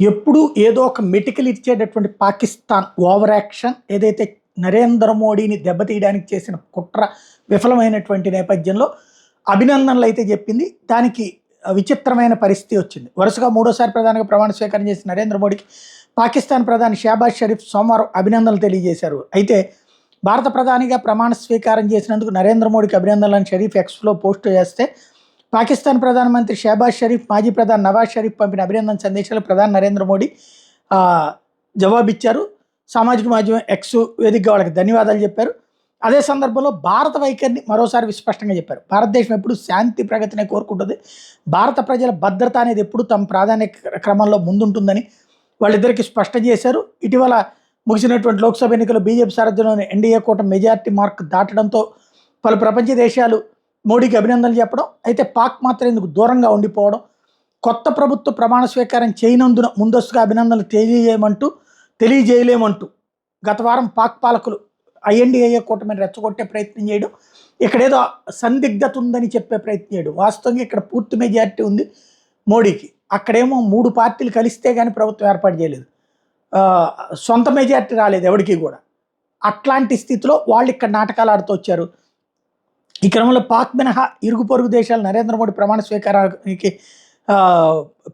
ఎప్పుడు ఏదో ఒక మెటికల్ ఇచ్చేటటువంటి పాకిస్తాన్ ఓవర్ యాక్షన్ ఏదైతే నరేంద్ర మోడీని దెబ్బతీయడానికి చేసిన కుట్ర విఫలమైనటువంటి నేపథ్యంలో అభినందనలు అయితే చెప్పింది. దానికి విచిత్రమైన పరిస్థితి వచ్చింది. వరుసగా మూడోసారి ప్రధానిగా ప్రమాణ స్వీకారం చేసిన నరేంద్ర మోడీకి పాకిస్తాన్ ప్రధాని షహబాజ్ షరీఫ్ సోమవారం అభినందనలు తెలియజేశారు. అయితే భారత ప్రధానిగా ప్రమాణ స్వీకారం చేసినందుకు నరేంద్ర మోడీకి అభినందనలను షరీఫ్ ఎక్స్లో పోస్ట్ చేస్తే, పాకిస్తాన్ ప్రధానమంత్రి షహబాజ్ షరీఫ్, మాజీ ప్రధాని నవాజ్ షరీఫ్ పంపిన అభినందన సందేశాలు ప్రధాని నరేంద్ర మోడీ జవాబిచ్చారు. సామాజిక మాధ్యమం ఎక్స్ వేదికగా వాళ్ళకి ధన్యవాదాలు చెప్పారు. అదే సందర్భంలో భారత వైఖరిని మరోసారి విస్పష్టంగా చెప్పారు. భారతదేశం ఎప్పుడు శాంతి ప్రగతినే కోరుకుంటుంది, భారత ప్రజల భద్రత అనేది ఎప్పుడు తమ ప్రాధాన్య క్రమంలో ముందుంటుందని వాళ్ళిద్దరికీ స్పష్టం చేశారు. ఇటీవల ముగిసినటువంటి లోక్సభ ఎన్నికల్లో బీజేపీ సారథ్యంలోని ఎన్డీఏ కూటమి మెజార్టీ మార్క్ దాటడంతో పలు ప్రపంచ దేశాలు మోడీకి అభినందనలు చెప్పడం, అయితే పాక్ మాత్రం ఇందుకు దూరంగా ఉండిపోవడం, కొత్త ప్రభుత్వ ప్రమాణ స్వీకారం చేయనందున ముందస్తుగా అభినందనలు తెలియజేయలేమంటూ గత వారం పాక్ పాలకులు ఐఎన్డీఏ కూటమిని రెచ్చగొట్టే ప్రయత్నం చేయడం, ఇక్కడేదో సందిగ్ధత ఉందని చెప్పే ప్రయత్నం చేయడం. వాస్తవంగా ఇక్కడ పూర్తి మెజార్టీ ఉంది మోడీకి, అక్కడేమో 3 పార్టీలు కలిస్తే కానీ ప్రభుత్వం ఏర్పాటు చేయలేదు, సొంత మెజార్టీ రాలేదు ఎవరికి కూడా. అట్లాంటి స్థితిలో వాళ్ళు ఇక్కడ నాటకాలు ఆడుతూ వచ్చారు. ఈ క్రమంలో పాక్ మినహా ఇరుగు పొరుగు దేశాలు నరేంద్ర మోడీ ప్రమాణ స్వీకారానికి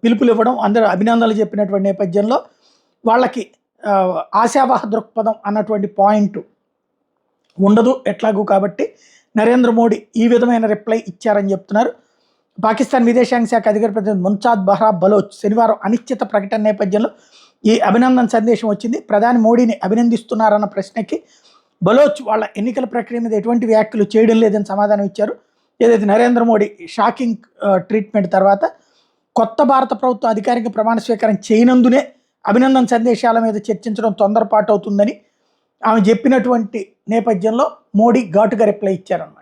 పిలుపులు ఇవ్వడం, అందరూ అభినందనలు చెప్పినటువంటి నేపథ్యంలో వాళ్ళకి ఆశావాహ దృక్పథం అన్నటువంటి పాయింట్ ఉండదు ఎట్లాగూ. కాబట్టి నరేంద్ర మోడీ ఈ విధమైన రిప్లై ఇచ్చారని చెప్తున్నారు. పాకిస్తాన్ విదేశాంగ శాఖ అధికార ప్రతినిధి ముంతాజ్ బహ్రా బలోచ్ శనివారం అనిశ్చిత ప్రకటన నేపథ్యంలో ఈ అభినందన సందేశం వచ్చింది. ప్రధాని మోడీని అభినందిస్తున్నారన్న ప్రశ్నకి బలోచ్ వాళ్ళ ఎన్నికల ప్రక్రియ మీద ఎటువంటి వ్యాఖ్యలు చేయడం లేదని సమాధానం ఇచ్చారు. ఏదైతే నరేంద్ర మోడీ షాకింగ్ ట్రీట్మెంట్ తర్వాత కొత్త భారత ప్రభుత్వం అధికారిక ప్రమాణ స్వీకారం చేయనందునే అభినందన సందేశాల మీద చర్చించడం తొందరపాటు అవుతుందని ఆమె చెప్పినటువంటి నేపథ్యంలో మోడీ ఘాటుగా రిప్లై ఇచ్చారన్నమాట.